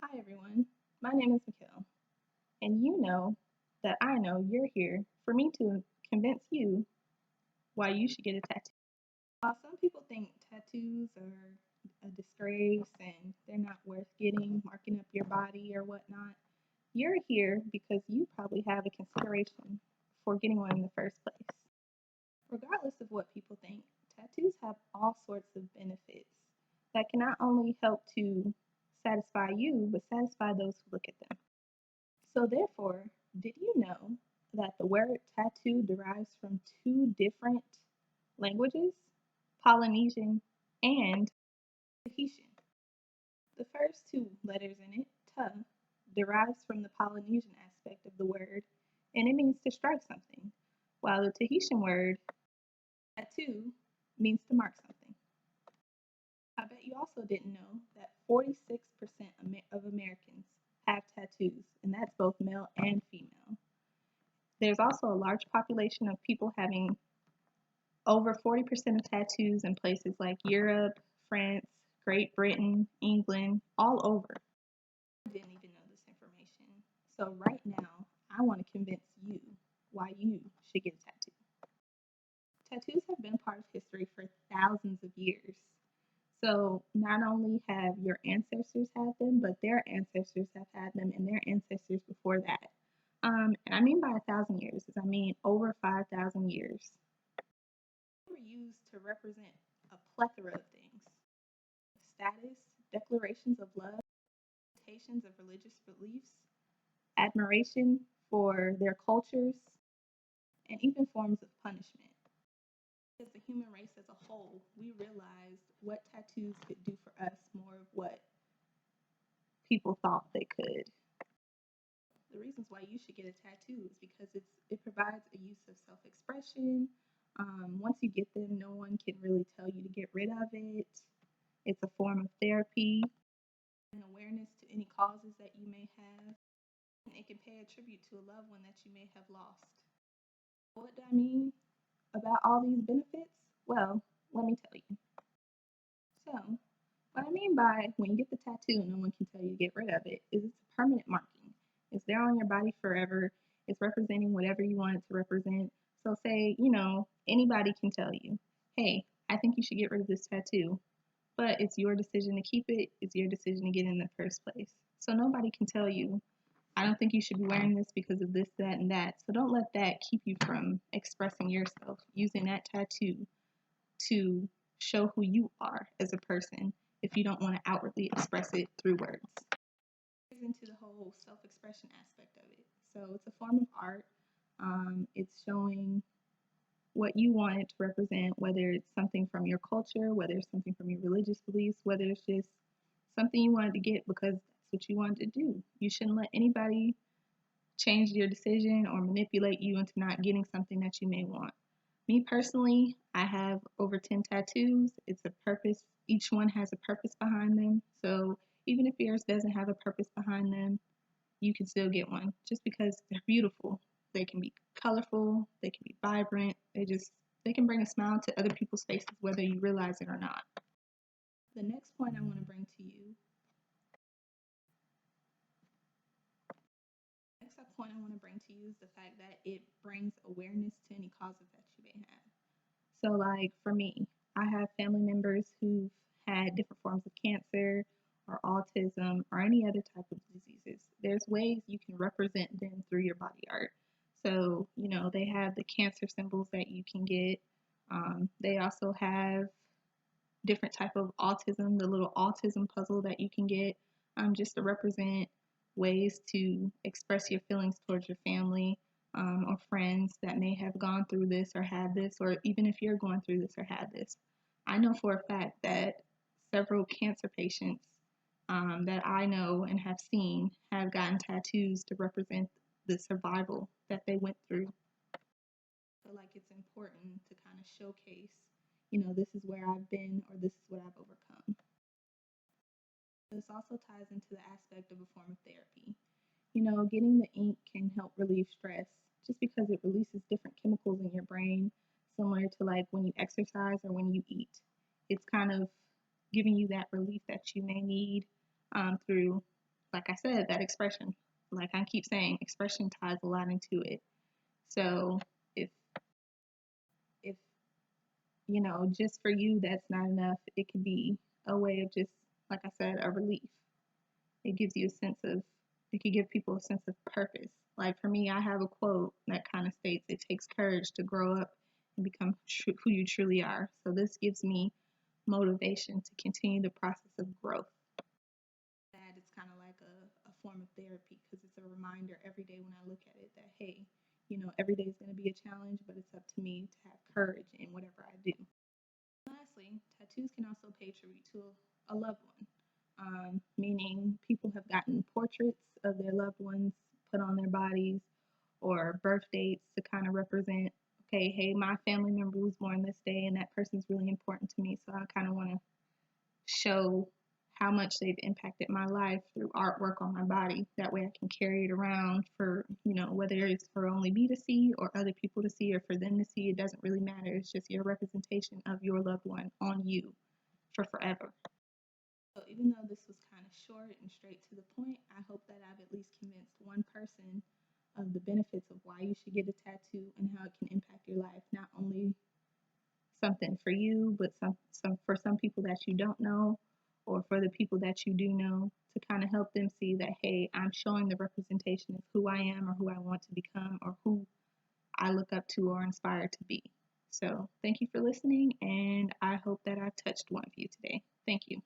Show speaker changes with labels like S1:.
S1: Hi everyone, my name is Mikkel, and you know that I know you're here for me to convince you why you should get a tattoo. Some people think tattoos are a disgrace and they're not worth getting, marking up your body or whatnot. You're here because you probably have a consideration for getting one in the first place. Regardless of what people think, tattoos have all sorts of benefits that can not only help to satisfy you, but satisfy those who look at them. So, therefore, did you know that the word tattoo derives from two different languages, Polynesian and Tahitian? The first two letters in it, ta, derives from the Polynesian aspect of the word, and it means to strike something, while the Tahitian word, tattoo, means to mark something. I bet you also didn't know that 46% of Americans have tattoos, and that's both male and female. There's also a large population of people having over 40% of tattoos in places like Europe, France, Great Britain, England, all over. I didn't even know this information. So, right now, I want to convince you why you should get a tattoo. Tattoos have been part of history for thousands of years. So, not only have your ancestors had them, but their ancestors have had them and their ancestors before that. And I mean by 1,000 years, is I mean over 5,000 years. They were used to represent a plethora of things: status, declarations of love, interpretations of religious beliefs, admiration for their cultures, and even forms of punishment. As the human race as a whole, we realized what tattoos could do for us more of what people thought they could. The reasons why you should get a tattoo is because it provides a use of self-expression. Once you get them, no one can really tell you to get rid of it. It's a form of therapy, an awareness to any causes that you may have, and it can pay a tribute to a loved one that you may have lost. What do I mean about all these benefits? Well, let me tell you. So, what I mean by when you get the tattoo, no one can tell you to get rid of it, is it's a permanent marking. It's there on your body forever. It's representing whatever you want it to represent. So, say, anybody can tell you, hey, I think you should get rid of this tattoo. But it's your decision to keep it, it's your decision to get in the first place. So, nobody can tell you, I don't think you should be wearing this because of this, that, and that. So, don't let that keep you from expressing yourself, using that tattoo to show who you are as a person if you don't want to outwardly express it through words. Into the whole self-expression aspect of it. So it's a form of art. It's showing what you want it to represent, whether it's something from your culture, whether it's something from your religious beliefs, whether it's just something you wanted to get because that's what you wanted to do. You shouldn't let anybody change your decision or manipulate you into not getting something that you may want. Me personally, I have over 10 tattoos. It's a purpose. Each one has a purpose behind them. So even if yours doesn't have a purpose behind them, you can still get one just because they're beautiful. They can be colorful, they can be vibrant, they can bring a smile to other people's faces whether you realize it or not. The next point I want to bring to you Next point I want to bring to you is the fact that it brings awareness to any causes that you may have. So, like for me, I have family members who've had different forms of cancer or autism or any other type of diseases. There's ways you can represent them through your body art. So, they have the cancer symbols that you can get. They also have different type of autism, the little autism puzzle that you can get, just to represent ways to express your feelings towards your family, or friends that may have gone through this or had this, or even if you're going through this or had this. I know for a fact that several cancer patients, that I know and have seen have gotten tattoos to represent the survival that they went through. I feel like it's important to kind of showcase, this is where I've been or this is what I've overcome. This also ties into the aspect of a form of therapy. Getting the ink can help relieve stress just because it releases different chemicals in your brain, similar to like when you exercise or when you eat. It's kind of giving you that relief that you may need through like I said, that expression, like I keep saying, expression ties a lot into it. So if if just for you that's not enough, it could be a way of just, like I said, a relief. It gives you a sense of, it could give people a sense of purpose. Like for me, I have a quote that kind of states, it takes courage to grow up and become who you truly are. So this gives me motivation to continue the process of growth. That it's kind of like a form of therapy because it's a reminder every day when I look at it that, hey, every day is going to be a challenge, but it's up to me to have courage in whatever I do. Lastly, tattoos can also pay tribute to a loved one, meaning people have gotten portraits of their loved ones put on their bodies or birth dates to kind of represent, okay, hey, my family member was born this day and that person's really important to me. So I kind of want to show how much they've impacted my life through artwork on my body. That way I can carry it around for, whether it's for only me to see or other people to see or for them to see, it doesn't really matter. It's just your representation of your loved one on you for forever. So even though this was kind of short and straight to the point, I hope that I've at least convinced one person of the benefits of why you should get a tattoo and how it can impact your life. Not only something for you, but some for some people that you don't know, or for the people that you do know, to kind of help them see that, hey, I'm showing the representation of who I am or who I want to become or who I look up to or inspire to be. So thank you for listening, and I hope that I've touched one of you today. Thank you.